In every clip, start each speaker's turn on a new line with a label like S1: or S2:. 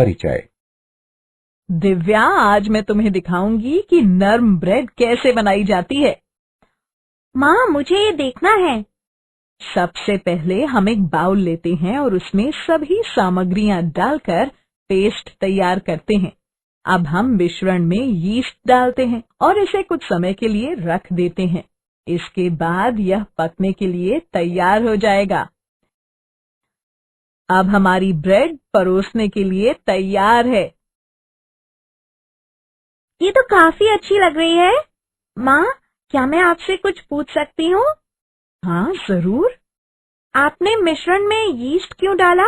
S1: परिचय।
S2: दिव्या, आज मैं तुम्हें दिखाऊंगी कि नर्म ब्रेड कैसे बनाई जाती है।
S3: माँ, मुझे ये देखना है।
S2: सबसे पहले हम एक बाउल लेते हैं और उसमें सभी सामग्रियां डालकर पेस्ट तैयार करते हैं। अब हम मिश्रण में यीस्ट डालते हैं और इसे कुछ समय के लिए रख देते हैं। इसके बाद यह पकने के लिए तैयार हो जाएगा। अब हमारी ब्रेड परोसने के लिए तैयार है।
S3: ये तो काफी अच्छी लग रही है। माँ, क्या मैं आपसे कुछ पूछ सकती हूँ?
S2: हाँ, जरूर।
S3: आपने मिश्रण में यीस्ट क्यों डाला?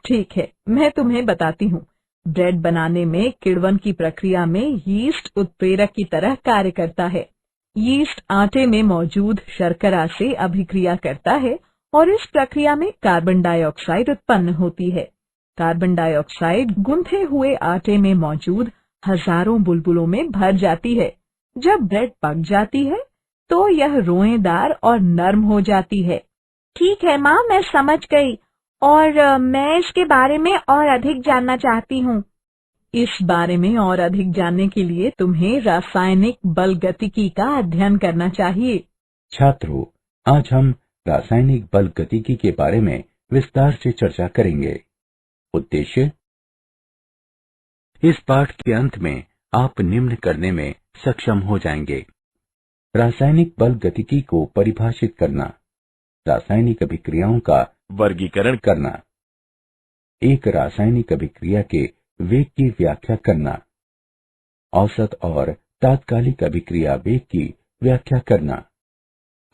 S2: ठीक है, मैं तुम्हें बताती हूँ। ब्रेड बनाने में किण्वन की प्रक्रिया में यीस्ट उत्प्रेरक की तरह कार्य करता है। यीस्ट आटे में मौजूद शर्करा से अभिक्रिया करता है और इस प्रक्रिया में कार्बन डाइऑक्साइड उत्पन्न होती है। कार्बन डाइऑक्साइड गूंथे हुए आटे में मौजूद हजारों बुलबुलों में भर जाती है। जब ब्रेड पक जाती है तो यह रोएदार और नर्म हो जाती है।
S3: ठीक है माँ, मैं समझ गई और मैं इसके बारे में और अधिक जानना चाहती हूँ।
S2: इस बारे में और अधिक जानने के लिए तुम्हें रासायनिक बलगतिकी का अध्ययन करना चाहिए।
S1: छात्रों, आज हम रासायनिक बलगतिकी के बारे में विस्तार से चर्चा करेंगे। उद्देश्य, इस पाठ के अंत में आप निम्न करने में सक्षम हो जाएंगे। रासायनिक बलगतिकी को परिभाषित करना, रासायनिक अभिक्रियाओं का वर्गीकरण करना, एक रासायनिक अभिक्रिया के वेग की व्याख्या करना, औसत और तात्कालिक अभिक्रिया वेग की व्याख्या करना,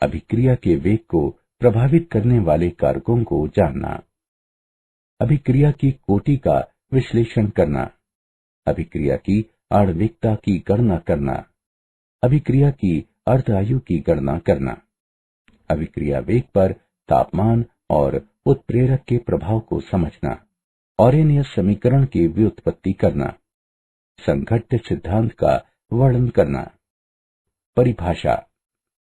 S1: अभिक्रिया के वेग को प्रभावित करने वाले कारकों को जानना, अभिक्रिया की कोटि का विश्लेषण करना, अभिक्रिया की आणविकता की गणना करना, अभिक्रिया की अर्ध-आयु की गणना करना, अभिक्रिया वेग पर तापमान और उत्प्रेरक के प्रभाव को समझना, आर्रेनियस समीकरण की व्युत्पत्ति करना, संघट्ट सिद्धांत का वर्णन करना। परिभाषा,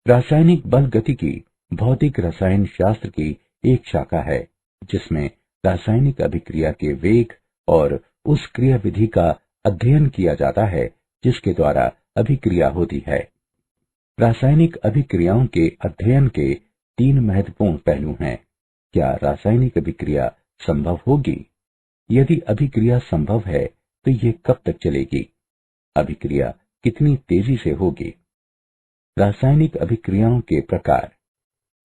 S1: रासायनिक बलगतिकी भौतिक रसायन शास्त्र की एक शाखा है जिसमें रासायनिक अभिक्रिया के वेग और उस क्रियाविधि का अध्ययन किया जाता है जिसके द्वारा अभिक्रिया होती है। रासायनिक अभिक्रियाओं के अध्ययन के 3 महत्वपूर्ण पहलू हैं। क्या रासायनिक अभिक्रिया संभव होगी? यदि अभिक्रिया संभव है तो ये कब तक चलेगी? अभिक्रिया कितनी तेजी से होगी? रासायनिक अभिक्रियाओं के प्रकार,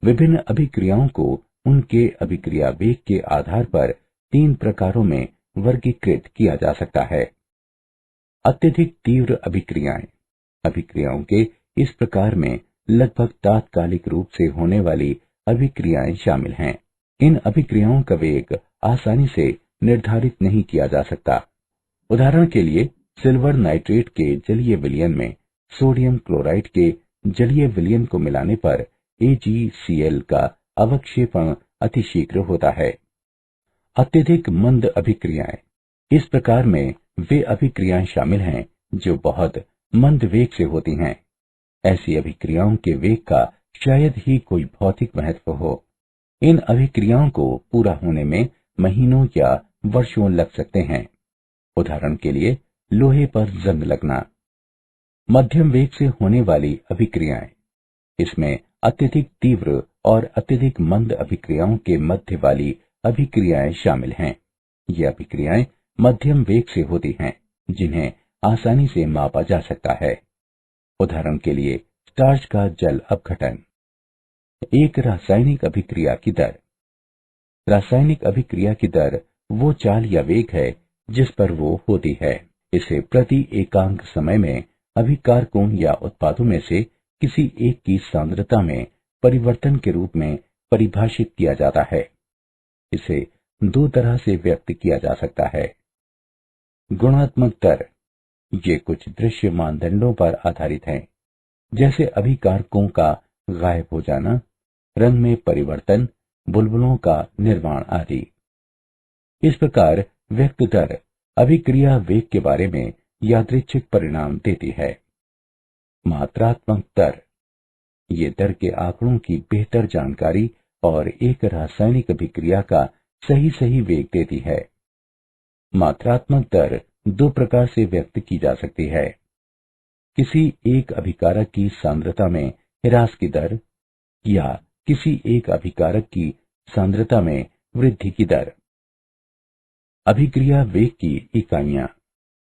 S1: विभिन्न अभिक्रियाओं को उनके अभिक्रिया वेग के आधार पर 3 प्रकारों में वर्गीकृत किया जा सकता है। अत्यधिक तीव्र अभिक्रियाएं, अभिक्रियाओं के इस प्रकार में लगभग तात्कालिक रूप से होने वाली अभिक्रियाएं शामिल हैं। इन अभिक्रियाओं का वेग आसानी से निर्धारित नहीं किया जा सकता। उदाहरण के लिए, सिल्वर नाइट्रेट के जलीय विलयन में सोडियम क्लोराइड के जलीय विलयन को मिलाने पर AgCl का अवक्षेपण अतिशीघ्र होता है। अत्यधिक मंद अभिक्रियाएं, इस प्रकार में वे अभिक्रियाएं शामिल हैं जो बहुत मंद वेग से होती हैं। ऐसी अभिक्रियाओं के वेग का शायद ही कोई भौतिक महत्व हो। इन अभिक्रियाओं को पूरा होने में महीनों या वर्षों लग सकते हैं। उदाहरण के लिए, लोहे पर जंग लगना। मध्यम वेग से होने वाली अभिक्रियाएं, इसमें अत्यधिक तीव्र और अत्यधिक मंद अभिक्रियाओं के मध्य वाली अभिक्रियाएं शामिल हैं। ये अभिक्रियाएं मध्यम वेग से होती हैं जिन्हें आसानी से मापा जा सकता है। उदाहरण के लिए, स्टार्च का जल अपघटन। एक रासायनिक अभिक्रिया की दर, रासायनिक अभिक्रिया की दर वो चाल या वेग है जिस पर वो होती है। इसे प्रति एकांक समय में अभिकारकों या उत्पादों में से किसी एक की सांद्रता में परिवर्तन के रूप में परिभाषित किया जाता है। इसे 2 तरह से व्यक्त किया जा सकता है। गुणात्मक दर, ये कुछ दृश्य मानदंडों पर आधारित हैं, जैसे अभिकारकों का गायब हो जाना, रंग में परिवर्तन, बुलबुलों का निर्माण आदि। इस प्रकार व्यक्त दर अभिक्रिया वेग के बारे में यादृच्छिक परिणाम देती है। मात्रात्मक दर, ये दर के आंकड़ों की बेहतर जानकारी और एक रासायनिक अभिक्रिया का सही वेग देती है। मात्रात्मक दर दो प्रकार से व्यक्त की जा सकती है। किसी एक अभिकारक की सांद्रता में ह्रास की दर या किसी एक अभिकारक की सांद्रता में वृद्धि की दर। अभिक्रिया वेग की इकाइयां।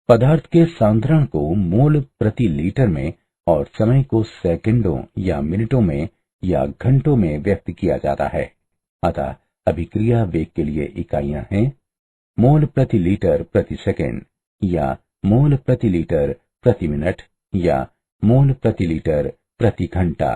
S1: पदार्थ के सांद्रण को मोल प्रति लीटर में और समय को सेकंडों या मिनटों में या घंटों में व्यक्त किया जाता है। अतः अभिक्रिया वेग के लिए इकाइयां हैं मोल प्रति लीटर प्रति सेकंड या मोल प्रति लीटर प्रति मिनट या मोल प्रति लीटर प्रति घंटा।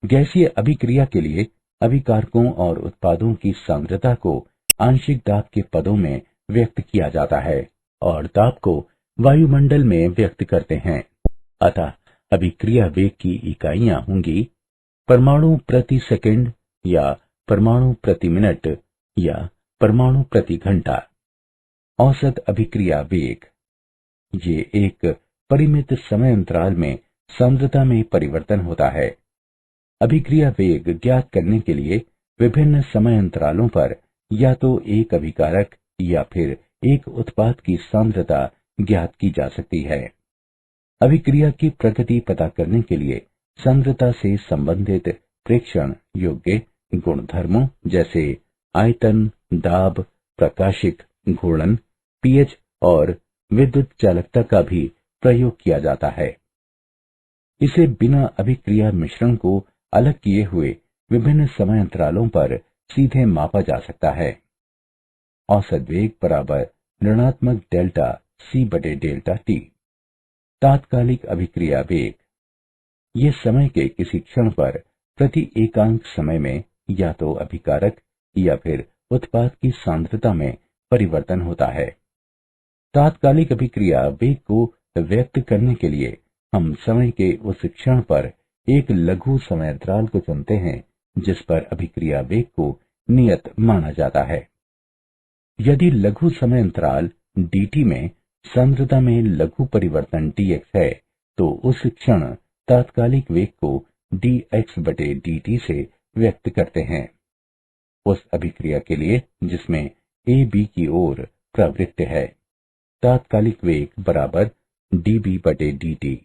S1: गैसीय अभिक्रिया के लिए अभिकारकों और उत्पादों की सांद्रता को आंशिक दाब के पदों में व्यक्त किया जाता है और दाब को वायुमंडल में व्यक्त करते हैं। अतः अभिक्रिया वेग की इकाइयां होंगी परमाणु प्रति सेकंड या परमाणु प्रति मिनट या परमाणु प्रति घंटा। औसत अभिक्रिया वेग ये एक परिमित समय अंतराल में सांद्रता में परिवर्तन होता है। अभिक्रिया वेग ज्ञात करने के लिए विभिन्न समय अंतरालों पर या तो एक अभिकारक या फिर एक उत्पाद की सांद्रता ज्ञात की जा सकती है। अभिक्रिया की प्रगति पता करने के लिए सांद्रता से संबंधित प्रेक्षण योग्य गुणधर्मों जैसे आयतन, दाब, प्रकाशिक घूर्णन, पीएच और विद्युत चालकता का भी प्रयोग किया जाता है। इसे बिना अभिक्रिया मिश्रण को अलग किए हुए विभिन्न समय अंतरालों पर सीधे मापा जा सकता है। औसत वेग बराबर ऋणात्मक डेल्टा C बटे डेल्टा T। तात्कालिक अभिक्रिया वेग ये समय के किसी क्षण पर प्रति एकांक समय में या तो अभिकारक या फिर उत्पाद की सांद्रता में परिवर्तन होता है। तात्कालिक अभिक्रिया वेग को व्यक्त करने के लिए हम समय के उस क्षण पर एक लघु समय अंतराल को चुनते हैं जिस पर अभिक्रिया वेग को नियत माना जाता है। यदि लघु समय अंतराल dt में सांद्रता में लघु परिवर्तन dx है तो उस क्षण तात्कालिक वेग को dx बटे dt से व्यक्त करते हैं। उस अभिक्रिया के लिए जिसमें a b की ओर प्रवृत्त है तात्कालिक वेग बराबर db बटे dt।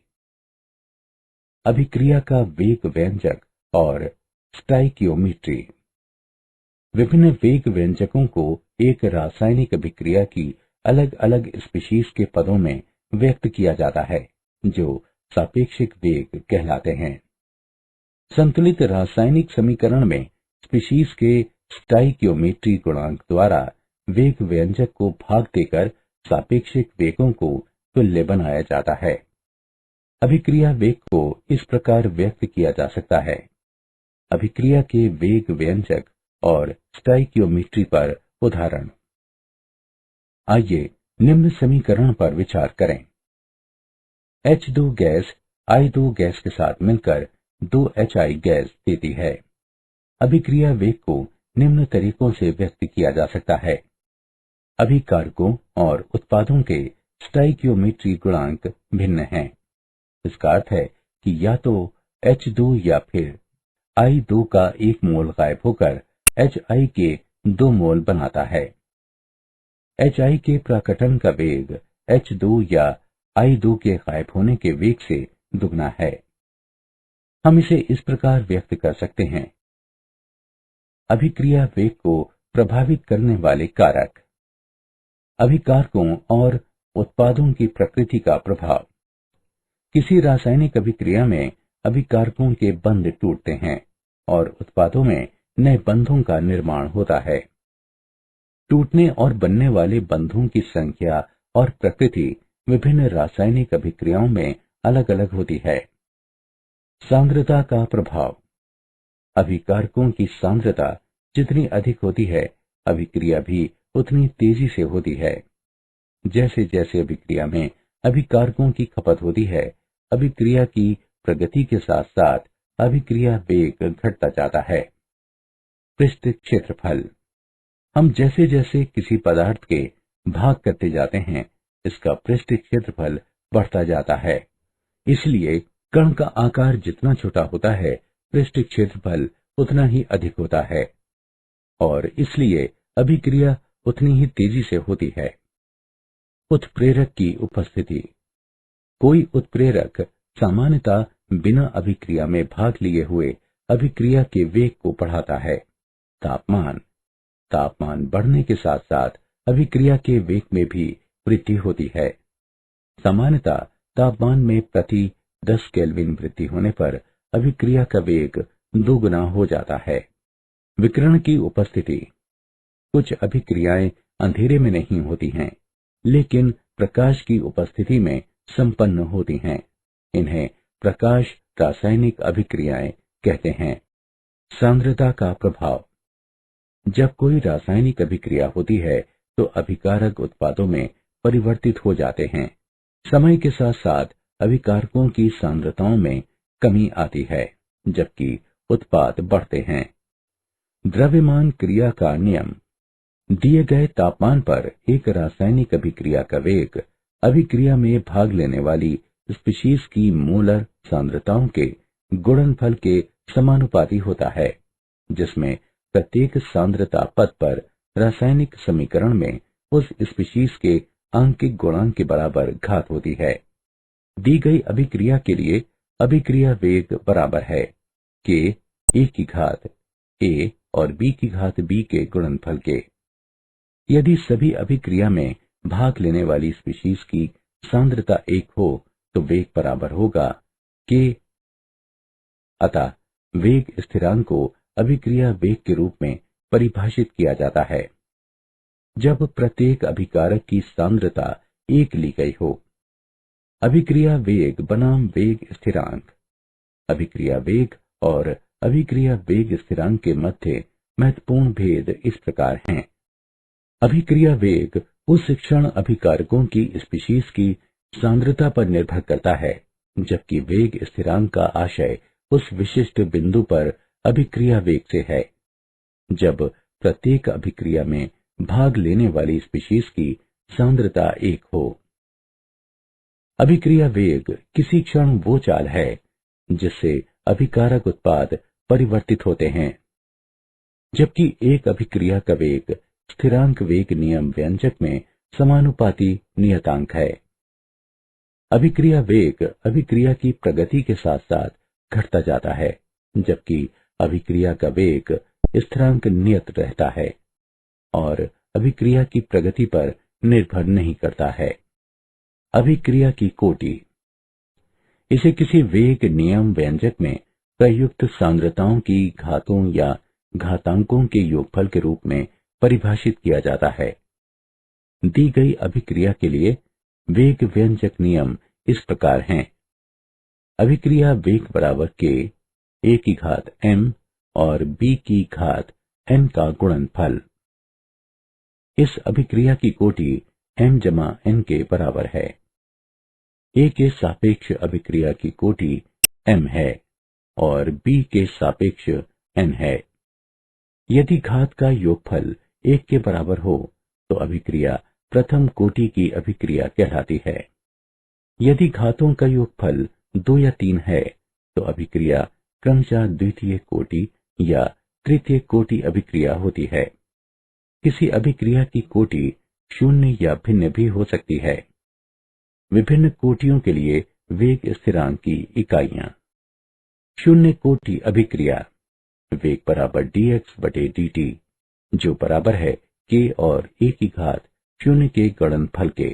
S1: अभिक्रिया का वेग व्यंजक और स्टाइकियोमेट्री। विभिन्न वेग व्यंजकों को एक रासायनिक अभिक्रिया की अलग अलग स्पीशीज के पदों में व्यक्त किया जाता है जो सापेक्षिक वेग कहलाते हैं। संतुलित रासायनिक समीकरण में स्पीशीज के स्टाइकियोमेट्री गुणांक द्वारा वेग व्यंजक को भाग देकर सापेक्षिक वेगों को तुल्य बनाया जाता है। अभिक्रिया वेग को इस प्रकार व्यक्त किया जा सकता है। अभिक्रिया के वेग व्यंजक और स्टाइकियोमेट्री पर उदाहरण। आइए निम्न समीकरण पर विचार करें। H2 गैस I2 गैस के साथ मिलकर 2HI गैस देती है। अभिक्रिया वेग को निम्न तरीकों से व्यक्त किया जा सकता है। अभिकारकों और उत्पादों के स्टाइकियोमेट्री गुणांक भिन्न हैं। इसका अर्थ है कि या तो H2 या फिर I2 का एक मोल गायब होकर HI के 2 मोल बनाता है। HI के प्राकटन का वेग H2 या I2 के गायब होने के वेग से दुगना है। हम इसे इस प्रकार व्यक्त कर सकते हैं। अभिक्रिया वेग को प्रभावित करने वाले कारक। अभिकारकों और उत्पादों की प्रकृति का प्रभाव। किसी रासायनिक अभिक्रिया में अभिकारकों के बंध टूटते हैं और उत्पादों में नए बंधों का निर्माण होता है। टूटने और बनने वाले बंधों की संख्या और प्रकृति विभिन्न रासायनिक अभिक्रियाओं में अलग अलग होती है। सांद्रता का प्रभाव। अभिकारकों की सांद्रता जितनी अधिक होती है अभिक्रिया भी उतनी तेजी से होती है। जैसे जैसे अभिक्रिया में अभिकारकों की खपत होती है अभिक्रिया की प्रगति के साथ साथ अभिक्रिया वेग घटता जाता है। पृष्ठ क्षेत्रफल। हम जैसे जैसे किसी पदार्थ के भाग करते जाते हैं इसका पृष्ठ क्षेत्रफल बढ़ता जाता है। इसलिए कण का आकार जितना छोटा होता है पृष्ठ क्षेत्रफल उतना ही अधिक होता है और इसलिए अभिक्रिया उतनी ही तेजी से होती है। उत्प्रेरक की उपस्थिति। कोई उत्प्रेरक सामान्यतः बिना अभिक्रिया में भाग लिए हुए अभिक्रिया के वेग को बढ़ाता है। तापमान तापमान बढ़ने के साथ साथ अभिक्रिया के वेग में भी वृद्धि होती है। सामान्यतः तापमान में प्रति 10 केल्विन वृद्धि होने पर अभिक्रिया का वेग दोगुना हो जाता है। विकिरण की उपस्थिति। कुछ अभिक्रियाएं अंधेरे में नहीं होती हैं, लेकिन प्रकाश की उपस्थिति में संपन्न होती हैं। इन्हें प्रकाश रासायनिक अभिक्रियाएं कहते हैं। सांद्रता का प्रभाव। जब कोई रासायनिक अभिक्रिया होती है तो अभिकारक उत्पादों में परिवर्तित हो जाते हैं। समय के साथ साथ अभिकारकों की सांद्रताओं में कमी आती है, जबकि उत्पाद बढ़ते हैं। द्रव्यमान क्रिया का नियम। दिए गए तापमान पर एक रासायनिक अभिक्रिया का वेग अभिक्रिया में भाग लेने वाली स्पीशीज की मोलर सांद्रताओं के गुणनफल के समानुपाती होता है, जिसमें प्रत्येक सांद्रता पद पर रासायनिक समीकरण में उस स्पीशीज के आंकिक गुणांक के बराबर घात होती है। दी गई अभिक्रिया के लिए अभिक्रिया वेग बराबर है k a की घात a और b की घात b के गुणनफल के। यदि सभी अभिक्रिया में भाग लेने वाली स्पीशीज की सांद्रता 1 हो तो वेग बराबर होगा k। अतः वेग स्थिरांक को अभिक्रिया वेग के रूप में परिभाषित किया जाता है जब प्रत्येक अभिकारक की सांद्रता 1 ली गई हो। अभिक्रिया वेग बनाम वेग स्थिरांक। अभिक्रिया वेग और अभिक्रिया वेग स्थिरांक के मध्य महत्वपूर्ण भेद इस प्रकार हैं। अभिक्रिया वेग उस क्षण अभिकारकों की स्पीशीज की सांद्रता पर निर्भर करता है, जबकि वेग स्थिरांक का आशय उस विशिष्ट बिंदु पर अभिक्रिया वेग से है जब प्रत्येक अभिक्रिया में भाग लेने वाली स्पीशीज की सांद्रता 1 हो। अभिक्रिया वेग किसी क्षण वो चाल है जिससे अभिकारक उत्पाद परिवर्तित होते हैं, जबकि एक अभिक्रिया का वेग स्थिरांक वेग नियम व्यंजक में समानुपाती नियतांक है। अभिक्रिया वेग अभिक्रिया की प्रगति के साथ साथ घटता जाता है, जबकि अभिक्रिया का वेग स्थिरांक नियत रहता है और अभिक्रिया की प्रगति पर निर्भर नहीं करता है। अभिक्रिया की कोटि। इसे किसी वेग नियम व्यंजक में प्रयुक्त सांद्रताओं की घातों या घातांकों के योगफल के रूप में परिभाषित किया जाता है। दी गई अभिक्रिया के लिए वेग व्यंजक नियम इस प्रकार हैं। अभिक्रिया वेग बराबर k a की घात m और b की घात n का गुणनफल। इस अभिक्रिया की कोटि m जमा n के बराबर है। a के सापेक्ष अभिक्रिया की कोटि m है और b के सापेक्ष n है। यदि घात का योगफल 1 के बराबर हो तो अभिक्रिया प्रथम कोटि की अभिक्रिया कहलाती है। यदि घातों का योगफल 2 या 3 है तो अभिक्रिया क्रमशः द्वितीय कोटि या तृतीय कोटि अभिक्रिया होती है। किसी अभिक्रिया की कोटि 0 या भिन्न भी हो सकती है। विभिन्न कोटियों के लिए वेग स्थिरांक की इकाइयां। 0 कोटि अभिक्रिया वेग बराबर dx बटे dt, जो बराबर है k और a की घात 0 के गुणनफल के।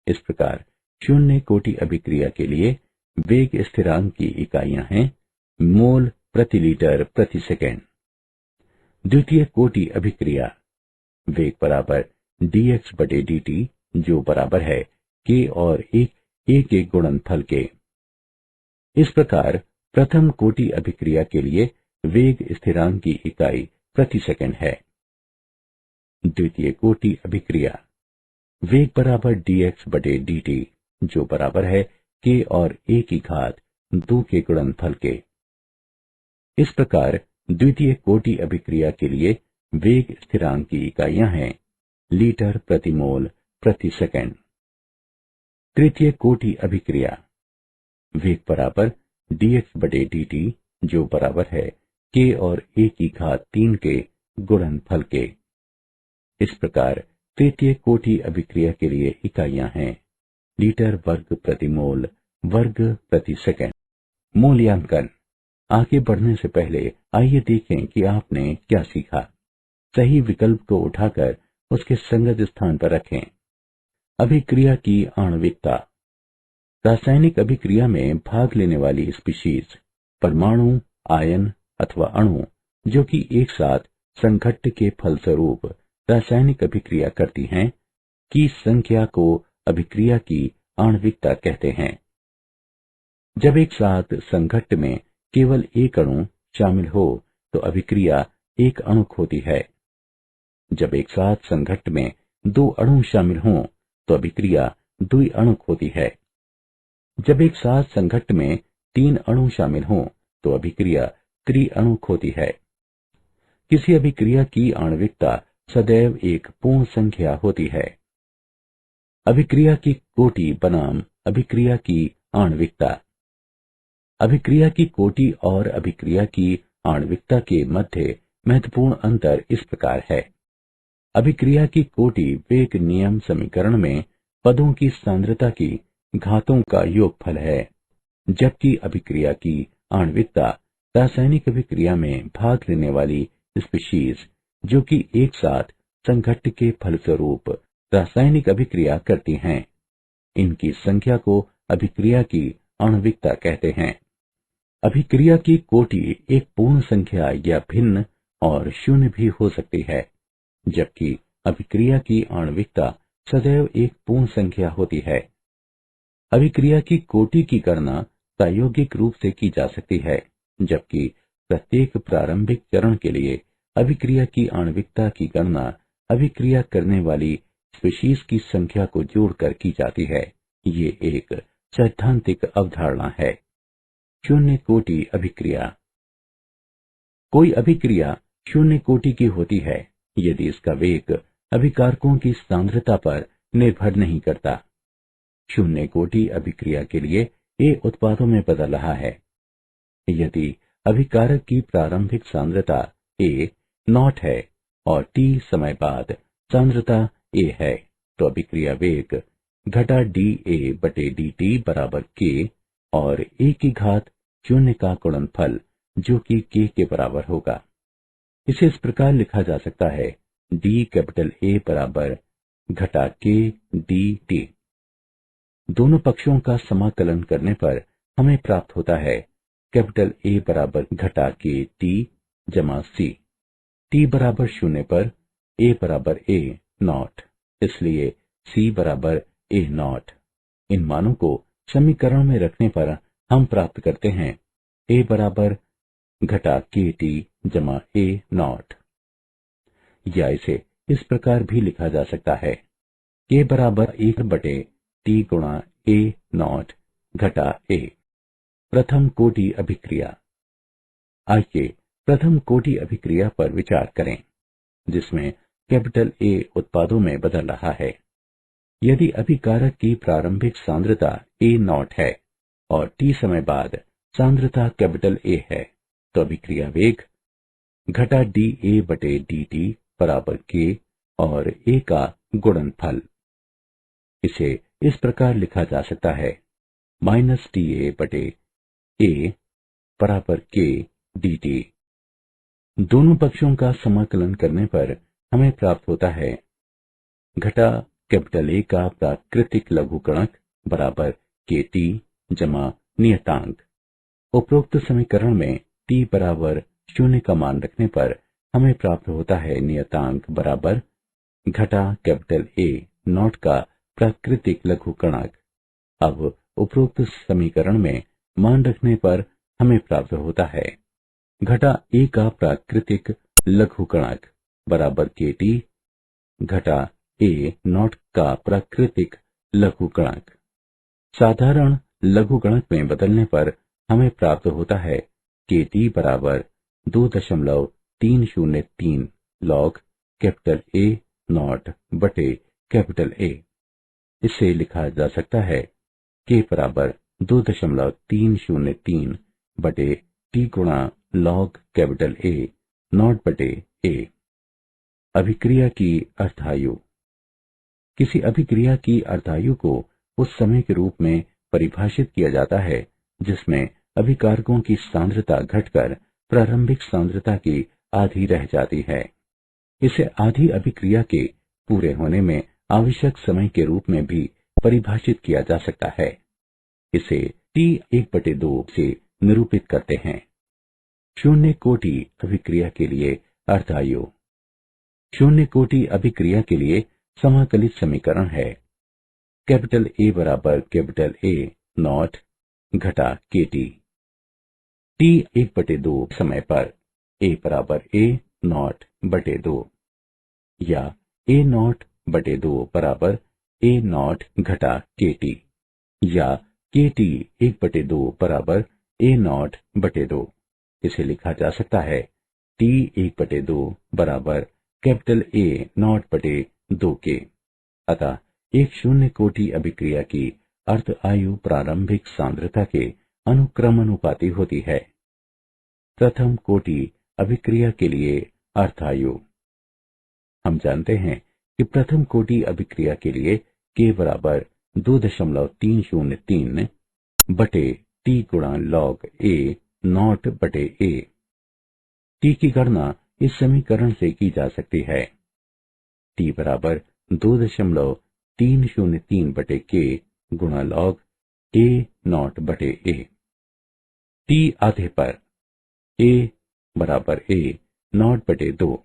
S1: इस प्रकार 0 कोटि अभिक्रिया के लिए वेग स्थिरांक की इकाइयां हैं मोल प्रति लीटर प्रति सेकंड। द्वितीय कोटि अभिक्रिया वेग बराबर dx बटे dt, जो बराबर है k और a के गुणनफल के। इस प्रकार प्रथम कोटि अभिक्रिया के लिए वेग स्थिरांक की इकाई प्रति सेकंड है। द्वितीय कोटि अभिक्रिया वेग बराबर dx बटे dt, जो बराबर है k और a की घात 2 के गुणनफल के। इस प्रकार द्वितीय कोटि अभिक्रिया के लिए वेग स्थिरांक की इकाइयां हैं लीटर प्रति मोल प्रति सेकंड। तृतीय कोटि अभिक्रिया वेग बराबर dx बटे dt, जो बराबर है k और a की घात 3 के गुणनफल के। इस प्रकार तृतीय कोटि अभिक्रिया के लिए इकाइयां हैं लीटर वर्ग प्रति मोल, वर्ग प्रति सेकंड। मूल्यांकन। आगे बढ़ने से पहले आइए देखें कि आपने क्या सीखा। सही विकल्प को उठाकर उसके संगत स्थान पर रखें। अभिक्रिया की आणविकता। रासायनिक अभिक्रिया में भाग लेने वाली स्पीशीज, परमाणु, आयन अथवा अणु जो कि एक साथ संघट्ट के फलस्वरूप रासायनिक अभिक्रिया करती हैं, की संख्या को अभिक्रिया की आणविकता कहते हैं। जब एक साथ संघट्ट में केवल एक अणु शामिल हो तो अभिक्रिया एक अणुक होती है। जब एक साथ संघट्ट में दो अणु शामिल हों तो अभिक्रिया द्विअणुक होती है। जब एक साथ संघट्ट में तीन अणु शामिल हों तो अभिक्रिया त्रिअणुक होती है। किसी अभिक्रिया की आणविकता सदैव एक पूर्ण संख्या होती है। अभिक्रिया की कोटि बनाम अभिक्रिया की आणविकता। अभिक्रिया की कोटि और अभिक्रिया की आणविकता के मध्य महत्वपूर्ण अंतर इस प्रकार है। अभिक्रिया की कोटि वेग नियम समीकरण में पदों की सांद्रता की घातों का योगफल है, जबकि अभिक्रिया की आणविकता रासायनिक अभिक्रिया में भाग लेने वाली स्पीशीज जो कि एक साथ संघट्ट के फलस्वरूप रासायनिक अभिक्रिया करती हैं, इनकी संख्या को अभिक्रिया की आणविकता कहते हैं। अभिक्रिया की कोटि एक पूर्ण संख्या या भिन्न और शून्य भी हो सकती है, जबकि अभिक्रिया की आणविकता सदैव एक पूर्ण संख्या होती है। अभिक्रिया की कोटि की गणना प्रायोगिक रूप से की जा सकती है, जबकि प्रत्येक प्रारंभिक चरण के लिए अभिक्रिया की आणविकता की गणना अभिक्रिया करने वाली स्पीशीज की संख्या को जोड़कर की जाती है। ये एक सैद्धांतिक अवधारणा है। शून्य कोटि अभिक्रिया। कोई अभिक्रिया शून्य कोटि की होती है यदि इसका वेग अभिकारकों की सांद्रता पर निर्भर नहीं करता। शून्य कोटि अभिक्रिया के लिए ए उत्पादों में बदल रहा है। यदि अभिकारक की प्रारंभिक सांद्रता ए नॉट है और टी समय बाद सांद्रता ए है तो अभिक्रिया वेग घटा डी ए बटे डी टी बराबर के और ए की घात शून्य का गुणनफल जो कि के बराबर होगा। इसे इस प्रकार लिखा जा सकता है डी कैपिटल ए बराबर घटा के डी टी। दोनों पक्षों का समाकलन करने पर हमें प्राप्त होता है कैपिटल ए बराबर घटा के टी जमा सी। टी बराबर शून्य पर ए बराबर ए नॉट, इसलिए सी बराबर ए नॉट। इन मानों को समीकरण में रखने पर हम प्राप्त करते हैं ए बराबर घटा के टी जमा ए नॉट। या इसे इस प्रकार भी लिखा जा सकता है के बराबर 1 बटे टी गुणा ए नॉट घटा ए। प्रथम कोटि अभिक्रिया। आइए प्रथम कोटि अभिक्रिया पर विचार करें, जिसमें कैपिटल ए उत्पादों में बदल रहा है। यदि अभिकारक की प्रारंभिक सांद्रता ए नॉट है और टी समय बाद सांद्रता कैपिटल ए है तो अभिक्रिया वेग घटा डी ए बटे डी टी बराबर के और ए का गुणनफल। इसे इस प्रकार लिखा जा सकता है माइनस टी ए बटे ए बराबर के डी टी। दोनों पक्षों का समाकलन करने पर हमें प्राप्त होता है घटा कैपिटल ए का प्राकृतिक लघुगणक बराबर के टी जमा नियतांक। उपरोक्त समीकरण में टी बराबर शून्य का मान रखने पर हमें प्राप्त होता है नियतांक बराबर घटा कैपिटल ए नॉट का प्राकृतिक लघुगणक। अब उपरोक्त समीकरण में मान रखने पर हमें प्राप्त होता है घटा ए का प्राकृतिक लघुगणक बराबर के टी घटा ए नॉट का प्राकृतिक लघुगणक। साधारण लघुगणक में बदलने पर हमें प्राप्त होता है के टी बराबर 2.303 लॉग कैपिटल ए नॉट बटे कैपिटल ए। इसे लिखा जा सकता है के बराबर 2.303 बटे टी गुणा लॉग कैपिटल ए नॉट बटे ए। अभिक्रिया की अर्थायु। किसी अभिक्रिया की अर्धायु को उस समय के रूप में परिभाषित किया जाता है जिसमें अभिकारकों की सांद्रता घटकर प्रारंभिक सांद्रता की आधी रह जाती है। इसे आधी अभिक्रिया के पूरे होने में आवश्यक समय के रूप में भी परिभाषित किया जा सकता है। इसे T1/2 से निरूपित करते हैं। शून्य कोटि अभिक्रिया के लिए अर्धायु। शून्य कोटि अभिक्रिया के लिए समाकलित समीकरण है कैपिटल A बराबर कैपिटल A नॉट घटा KT। T1/2 समय पर A बराबर A नॉट बटे 2 या A नॉट बटे 2 बराबर A नॉट घटा KT या KT 1/2 बराबर A नॉट बटे 2। इसे लिखा जा सकता है T1/2 बराबर कैपिटल A नॉट बटे 2 के। अतः एक शून्य कोटि अभिक्रिया की अर्ध आयु प्रारंभिक सांद्रता के अनुक्रमानुपाती होती है। प्रथम कोटि अभिक्रिया के लिए अर्धायु। हम जानते हैं कि प्रथम कोटि अभिक्रिया के लिए K बराबर 2.303 बटे T गुणा log A नॉट बटे A। T की गणना इस समीकरण से की जा सकती है। T बराबर 2.303 बटे K गुणा log A नॉट बटे A। T आधे पर A बराबर A नॉट बटे 2।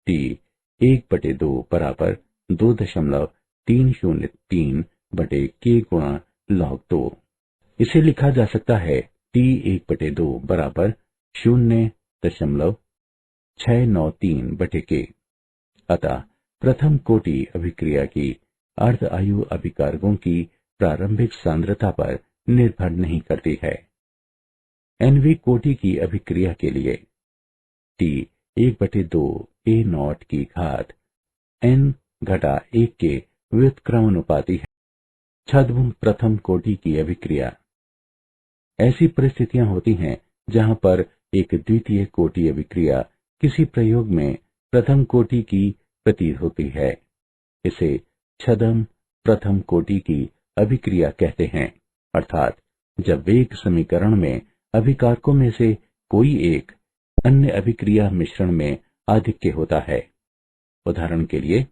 S1: T 1/2 बराबर 2.303 बटे K गुणा log 2। इसे लिखा जा सकता है T1/2 बराबर 0.693 बटे K। अतः प्रथम कोटि अभिक्रिया की अर्ध आयु अभिकारकों की प्रारंभिक सांद्रता पर निर्भर नहीं करती है। nवीं कोटि की अभिक्रिया के लिए T1/2 A नॉट की घात n घटा 1 के व्युत्क्रमानुपाती है। छद्म प्रथम कोटि की अभिक्रिया। ऐसी परिस्थितियां होती हैं जहां पर एक द्वितीय कोटि अभिक्रिया किसी प्रयोग में प्रथम कोटि की प्रतीत होती है। इसे छद्म प्रथम कोटि की अभिक्रिया कहते हैं, अर्थात जब वेग समीकरण में अभिकारकों में से कोई एक अन्य अभिक्रिया मिश्रण में आधिक्य होता है। उदाहरण के लिए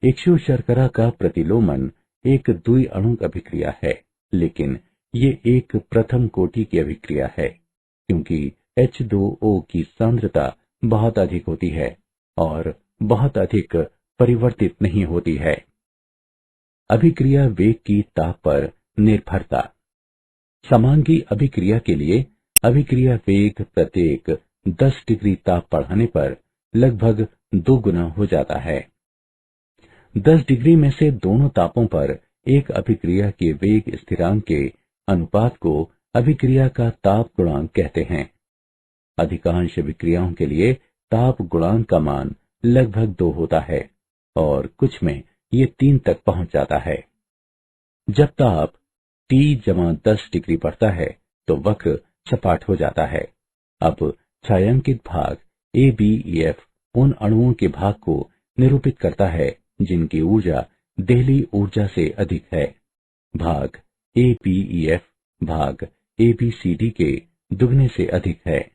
S1: इक्षु शर्करा का प्रतिलोमन एक द्विअणुक अभिक्रिया है, लेकिन ये एक प्रथम कोटि की अभिक्रिया है क्योंकि H2O की सांद्रता बहुत अधिक होती है और बहुत अधिक परिवर्तित नहीं होती है। अभिक्रिया वेग की ताप पर निर्भरता। समांगी अभिक्रिया के लिए अभिक्रिया वेग प्रत्येक 10 डिग्री ताप बढ़ाने पर लगभग 2 गुना हो जाता है। 10 डिग्री में से दोनों तापों पर एक अभिक्रिया के वेग स्थिरांक के अनुपात को अभिक्रिया का ताप गुणांक कहते हैं। अधिकांश अभिक्रियाओं के लिए ताप गुणांक का मान लगभग 2 होता है और कुछ में ये 3 तक पहुंच जाता है। जब ताप T-10 डिग्री बढ़ता है तो वक्र सपाट हो जाता है। अब छायांकित भाग ABEF उन अणुओं के भाग को निरूपित करता है जिनकी ऊर्जा देहली ऊर्जा से अधिक है। भाग ABEF भाग ABCD के दुगने से अधिक है।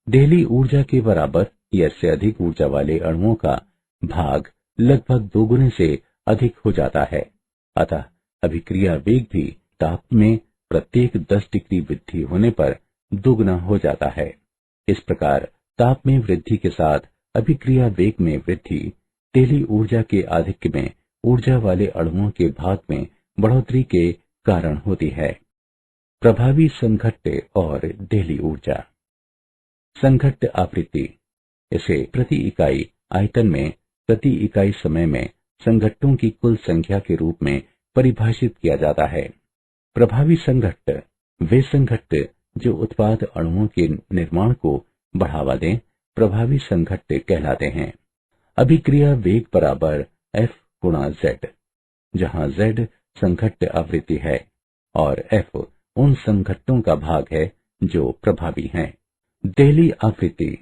S1: देहली ऊर्जा के बराबर या इससे अधिक ऊर्जा वाले अणुओं का भाग लगभग 2 गुने से अधिक हो जाता है। अतः अभिक्रिया वेग भी ताप में प्रत्येक 10 डिग्री वृद्धि होने पर 2 गुना हो जाता है। इस प्रकार ताप में वृद्धि के साथ अभिक्रिया वेग में वृद्धि देहली ऊर्जा के आधिक्य में ऊर्जा वाले अणुओं के भाग में बढ़ोतरी के कारण होती है। प्रभावी संघट्ट और देहली ऊर्जा। संघट्ट आवृत्ति। इसे प्रति इकाई आयतन में प्रति इकाई समय में संघट्टों की कुल संख्या के रूप में परिभाषित किया जाता है। प्रभावी संघट्ट वे संघट्ट जो उत्पाद अणुओं के निर्माण को बढ़ावा दें प्रभावी संघट्ट कहलाते हैं। अभिक्रिया वेग बराबर F गुणा Z, जहां Z संघट्ट आवृत्ति है और F उन संघट्टों का भाग है जो प्रभावी हैं। देहली आवृत्ति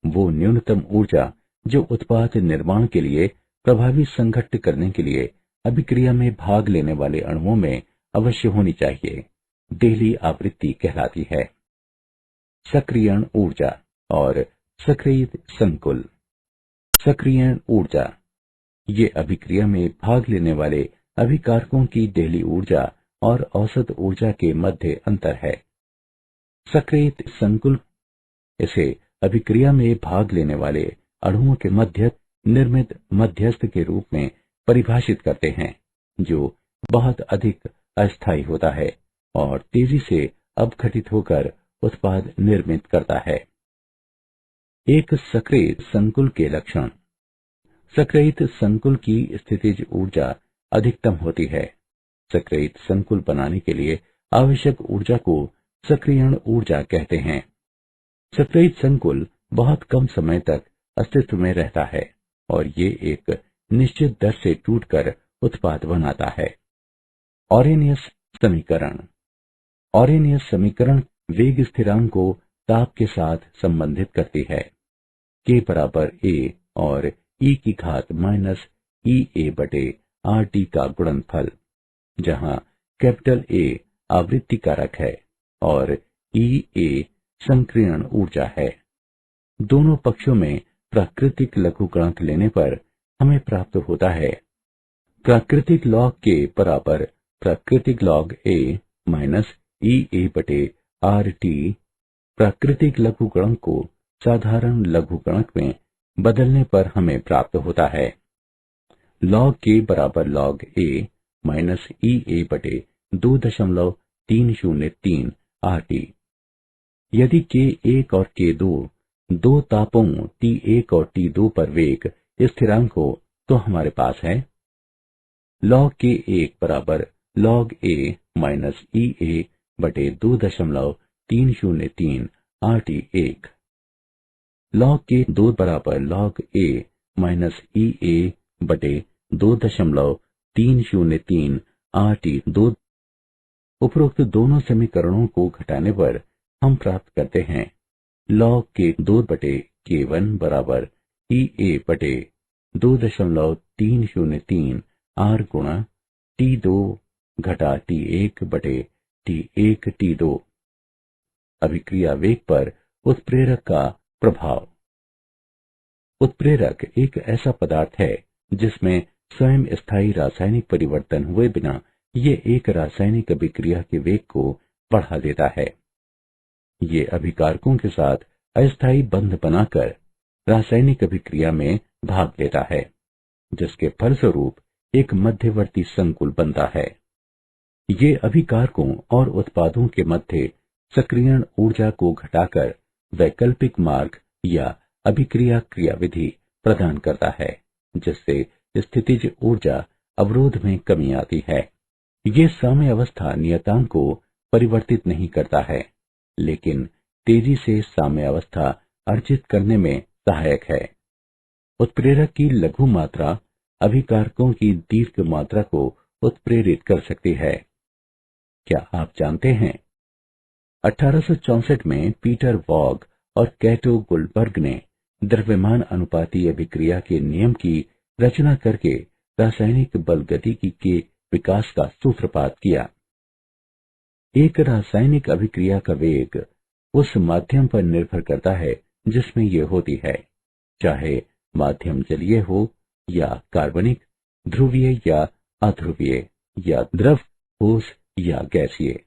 S1: वो न्यूनतम ऊर्जा जो उत्पाद निर्माण के लिए प्रभावी संघट्ट करने के लिए अभिक्रिया में भाग लेने वाले अणुओं में अवश्य होनी चाहिए। देहली आवृत्ति कहलाती है। सक्रियण ऊर्जा और सक्रियित संकुल। सक्रियण ऊर्जा ये अभिक्रिया में भाग लेने वाले अभिकारकों की देहली ऊर्जा और औसत ऊर्जा के मध्य अंतर है। सक्रियित संकुल इसे अभिक्रिया में भाग लेने वाले अणुओं के मध्य निर्मित मध्यस्थ के रूप में परिभाषित करते हैं, जो बहुत अधिक अस्थायी होता है और तेजी से अपघटित होकर उत्पाद निर्मित करता है। एक सक्रियित संकुल के लक्षण। सक्रियित संकुल की स्थितिज ऊर्जा अधिकतम होती है। सक्रियित संकुल बनाने के लिए आवश्यक ऊर्जा को सक्रियण ऊर्जा कहते हैं। सक्रियित संकुल बहुत कम समय तक अस्तित्व में रहता है और ये एक निश्चित दर से टूटकर उत्पाद बनाता है। ऑरेनियस समीकरण। ऑरेनियस समीकरण वेग स्थिरांक को ताप के साथ संबंधित करती है। K बराबर A और e की घात माइनस EA बटे RT का गुणनफल, जहां कैपिटल A आवृत्ति कारक है और EA संक्रियण ऊर्जा है। दोनों पक्षों में प्राकृतिक लघुगणक लेने पर हमें प्राप्त होता है प्राकृतिक लॉग K बराबर प्राकृतिक लॉग A माइनस EA बटे RT। प्राकृतिक लघुगणक को साधारण लघुगणक में बदलने पर हमें प्राप्त होता है log K बराबर log A माइनस EA बटे 2.303 RT। यदि K1 और K2 दो तापों T1 और T2 पर वेग स्थिरांक हो तो हमारे पास है log K1 बराबर log A माइनस EA बटे 2.303 RT1। log K2 बराबर log A माइनस EA बटे 2.303 RT2। उपरोक्त दोनों समीकरणों को घटाने पर हम प्राप्त करते हैं log K2 बटे K1 बराबर EA बटे 2.303 R गुणा T2 घटा T1 बटे T1 T2। अभिक्रिया वेग पर उत्प्रेरक का प्रभाव। उत्प्रेरक एक ऐसा पदार्थ है जिसमें स्वयं स्थायी रासायनिक परिवर्तन हुए बिना ये एक रासायनिक अभिक्रिया के वेग को बढ़ा देता है। ये अभिकारकों के साथ अस्थायी बंध बनाकर रासायनिक अभिक्रिया में भाग लेता है, जिसके फलस्वरूप एक मध्यवर्ती संकुल बनता है। ये अभिकारकों और उत्पादों के मध्य सक्रियण ऊर्जा को घटाकर वैकल्पिक मार्ग या अभिक्रिया क्रियाविधि प्रदान करता है, जिससे स्थितिज ऊर्जा अवरोध में कमी आती है। ये साम्य अवस्था नियतांक को परिवर्तित नहीं करता है, लेकिन तेजी से साम्य अवस्था अर्जित करने में सहायक है। उत्प्रेरक की लघु मात्रा अभिकारकों की दीर्घ मात्रा को उत्प्रेरित कर सकती है। क्या आप जानते हैं 1864 में पीटर वॉग और कैटो गुल्डबर्ग ने द्रव्यमान अनुपाती अभिक्रिया के नियम की रचना करके रासायनिक बलगतिकी के विकास का सूत्रपात किया। एक रासायनिक अभिक्रिया का वेग उस माध्यम पर निर्भर करता है जिसमें यह होती है, चाहे माध्यम जलीय हो या कार्बनिक, ध्रुवीय या अध्रुवीय, या द्रव, ठोस या गैसीय।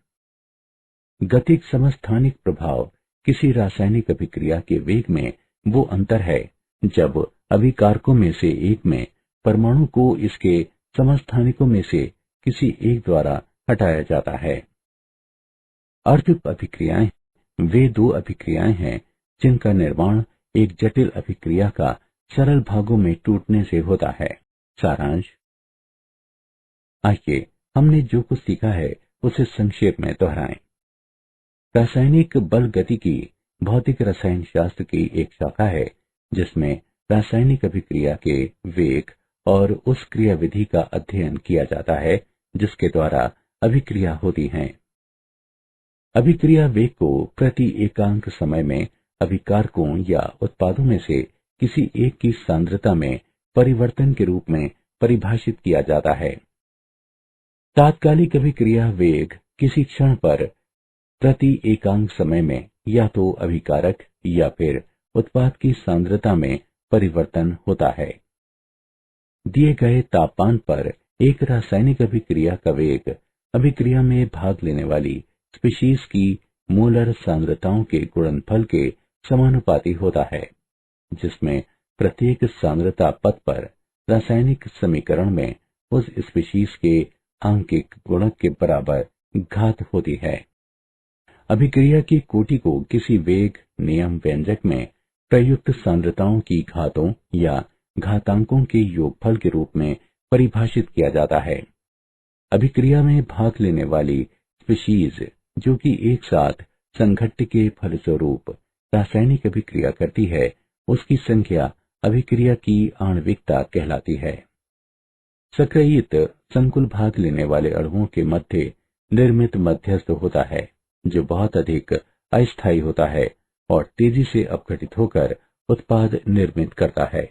S1: गतिक समस्थानिक प्रभाव किसी रासायनिक अभिक्रिया के वेग में वो अंतर है जब अभिकारकों में से एक में परमाणु को इसके समस्थानिकों में से किसी एक द्वारा हटाया जाता है। अर्ध अभिक्रियाएं वे दो अभिक्रियाएं हैं जिनका निर्माण एक जटिल अभिक्रिया का सरल भागों में टूटने से होता है। सारांश। आइए हमने जो कुछ सीखा है उसे संक्षेप में दोहराएं। रासायनिक बलगतिकी भौतिक रसायन शास्त्र की एक शाखा है जिसमें रासायनिक अभिक्रिया के वेग और उस क्रियाविधि का अध्ययन किया जाता है जिसके द्वारा अभिक्रिया होती है। अभिक्रिया वेग को प्रति एकांक समय में अभिकारकों या उत्पादों में से किसी एक की सांद्रता में परिवर्तन के रूप में परिभाषित किया जाता है। तात्कालिक अभिक्रिया वेग किसी क्षण पर प्रति एकांक समय में या तो अभिकारक या फिर उत्पाद की सांद्रता में परिवर्तन होता है। दिए गए तापमान पर एक रासायनिक अभिक्रिया का वेग अभिक्रिया में भाग लेने वाली स्पीशीज की मोलर सांद्रताओं के गुणनफल के समानुपाती होता है, जिसमें प्रत्येक सांद्रता पद पर रासायनिक समीकरण में उस स्पीशीज के आंकिक गुणक के बराबर घात होती है। अभिक्रिया की कोटि को किसी वेग नियम व्यंजक में प्रयुक्त सांद्रताओं की घातों या घातांकों के योगफल के रूप में परिभाषित किया जाता है। अभिक्रिया में भाग लेने वाली स्पीशीज जो कि एक साथ संघट्ट के फलस्वरूप रासायनिक अभिक्रिया करती है, उसकी संख्या अभिक्रिया की आणविकता कहलाती है। सक्रियित संकुल भाग लेने वाले अणुओं के मध्य निर्मित मध्यस्थ होता है, जो बहुत अधिक अस्थायी होता है और तेजी से अपघटित होकर उत्पाद निर्मित करता है।